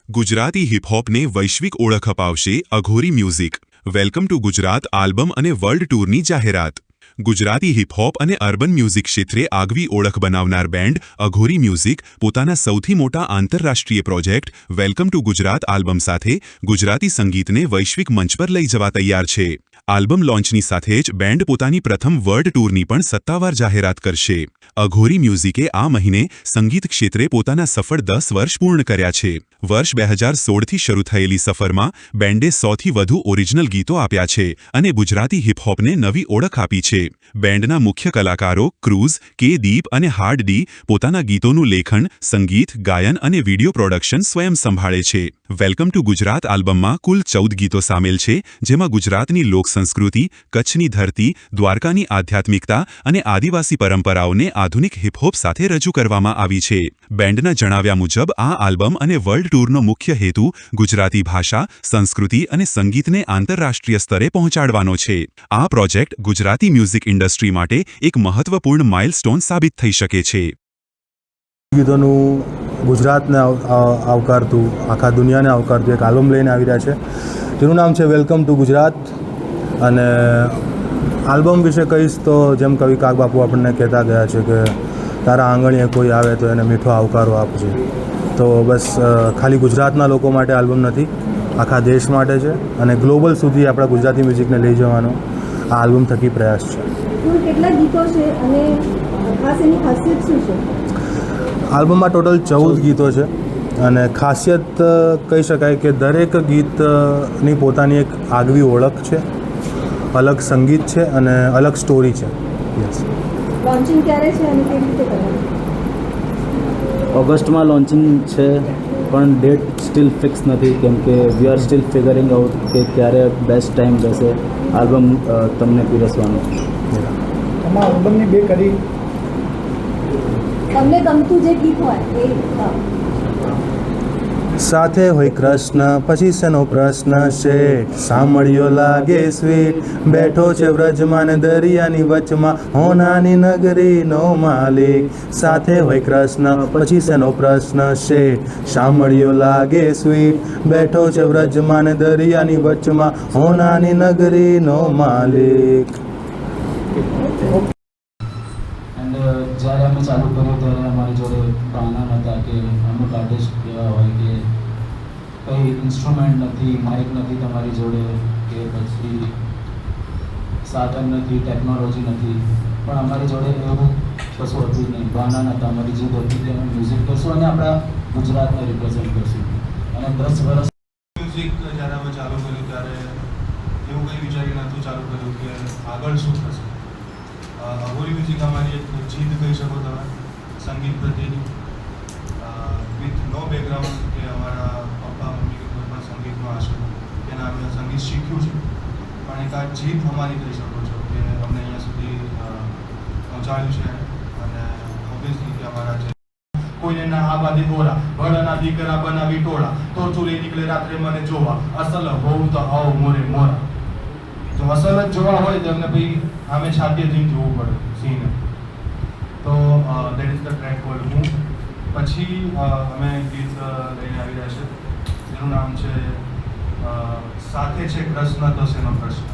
ગુજરાતી હિપહોપને વૈશ્વિક ઓળખ અપાવશે Aghori music. Welcome to Gujarat album અને વર્લ્ડ ટૂરની જાહેરાત. ગુજરાતી હિપહોપ અને અર્બન મ્યુઝિક ક્ષેત્રે આગવી ઓળખ બનાવનાર બેન્ડ અઘોરી મ્યુઝિક પોતાના સૌથી મોટા આંતરરાષ્ટ્રીય project welcome to Gujarat album સાથે ગુજરાતી સંગીતને વૈશ્વિક મંચ પર લઈ જવા તૈયાર છે. આલ્બમ લોન્ચની સાથે જ બેન્ડ પોતાની પ્રથમ વર્લ્ડ ટૂરની પણ સત્તાવાર જાહેરાત કરશે. અઘોરી મ્યુઝિકે આ મહિને સંગીત ક્ષેત્રે પોતાના સફળ 10 વર્ષ પૂર્ણ કર્યા છે. વર્ષ 2016થી શરૂ થયેલી સફરમાં બેન્ડે 100થી વધુ ઓરિજિનલ ગીતો આપ્યા છે અને ગુજરાતી હિપહોપને નવી ઓળખ આપી છે. બેન્ડના મુખ્ય કલાકારો ક્રૂઝ, કે દીપ અને હાર્ડ ડી પોતાના ગીતોનું લેખન, સંગીત, ગાયન અને વિડીયો પ્રોડક્શન સ્વયં સંભાળે છે. વેલકમ ટુ ગુજરાત આલ્બમમાં કુલ 14 ગીતો સામેલ છે, જેમાં ગુજરાતની લોક સંસ્કૃતિ, કચ્છની ધરતી, દ્વારકાની આધ્યાત્મિકતા અને આદિવાસી પરંપરાઓને આધુનિક હિપહોપ સાથે રજૂ કરવામાં આવી છે. બેન્ડના જણાવ્યા મુજબ આ આલ્બમ અને વર્લ્ડ ટૂરનો મુખ્ય હેતુ ગુજરાતી ભાષા, સંસ્કૃતિ અને સંગીતને આંતરરાષ્ટ્રીય સ્તરે પહોંચાડવાનો છે. આ પ્રોજેક્ટ ગુજરાતી મ્યુઝિક ઇન્ડસ્ટ્રી માટે એક મહત્વપૂર્ણ માઇલસ્ટોન સાબિત થઈ શકે છે. ગીતોનું ગુજરાતને આવકારતું, આખા દુનિયાને આવકારતું એક આલ્બમ લઈને આવી રહ્યા છે, જેનું નામ છે વેલકમ ટુ ગુજરાત. અને આલ્બમ વિશે કહીશ તો જેમ કવિ કાગબાપુ આપણને કહેતા ગયા છે કે તારા આંગણીએ કોઈ આવે તો એને મીઠો આવકારો આપજો. તો બસ ખાલી ગુજરાતના લોકો માટે આલ્બમ નથી, આખા દેશ માટે છે અને ગ્લોબલ સુધી આપણા ગુજરાતી મ્યુઝિકને લઈ જવાનો આ આલ્બમ થકી પ્રયાસ છે. કેટલા ગીતો છે અને ખાસ એની ખાસિયત શું છે? આલ્બમમાં ટોટલ 14 ગીતો છે અને ખાસિયત કહી શકાય કે દરેક ગીતની પોતાની એક આગવી ઓળખ છે, અલગ સંગીત છે અને અલગ સ્ટોરી છે. યસ. લોન્ચિંગ ક્યારે છે અને કેવી રીતે કરવાનું? ઓગસ્ટમાં લોન્ચિંગ છે, પણ ડેટ સ્ટીલ ફિક્સ નથી, કેમ કે we are still figuring out કે ક્યારે બેસ્ટ ટાઈમ રહેશે આલ્બમ તમને પીરસવાનું. આમાં આલ્બમની બે કરી તમને ગમતું જે ગીત હોય એ સાથે હોય કૃષ્ણ પછી શેનો પ્રશ્ન શેઠ, સાંભળ્યો લાગે સ્વીટ, બેઠો છે વ્રજમાં ને દરિયાની વચમાં, હોનાની નગરીનો માલિક. સાથે હોય કૃષ્ણ પછી શેનો પ્રશ્ન શેઠ, સાંભળ્યો લાગે સ્વીટ, બેઠો છે વ્રજમાં ને દરિયાની વચમાં, હોનાની નગરીનો માલિક. જ્યારે અમે ચાલુ કર્યું ત્યારે અમારી જોડે પ્લાન હતા કે અમુક આર્ટિસ્ટ એવા હોય કે કંઈ ઇન્સ્ટ્રુમેન્ટ નથી, માઇક નથી તમારી જોડે, કે પછી સાધન નથી, ટેકનોલોજી નથી, પણ અમારી જોડે એવું કશું હતું નહીં. પ્લાન હતા, અમારી જીદ હતી કે અમે મ્યુઝિક કરશું અને આપણા ગુજરાતને રિપ્રેઝેન્ટ કરશું. અને 10 વર્ષ મ્યુઝિક જ્યારે અમે ચાલુ કર્યું ત્યારે એવું કંઈ વિચારી નહોતું ચાલુ કર્યું કે આગળ શું થશે. અઘોરી મ્યુઝિક અમારી એક જીદ કહી શકો તમે સંગીત પ્રત્યેની, વિથ નો બેકગ્રાઉન્ડ કે અમારા પપ્પા મમ્મી કે કોઈ પણ સંગીતમાં હશે એના અમે સંગીત શીખ્યું છે, પણ એક આ જીદ અમારી કહી શકો છો કે અમને અહીંયા સુધી પહોંચાડ્યું છે. અને ઓબ્વિયસલી કે અમારા જે કોઈને ના આ બાદી બોરા ભળના દીકરા બનાવી ટોળા, તો ચોરી નીકળે રાત્રે મને જોવા, અસલ હોવું તો આવો મોરે મોરા. જો અસલ જ જોવા હોય તો એમને ભાઈ આમે છાતીએ જઈને જોવું પડે સીને. તો that is the track cold હું. પછી અમે ગીત લઈને આવી રહ્યા છે જેનું નામ છે સાથે છે કૃષ્ણ તો શેનો પ્રશ્ન.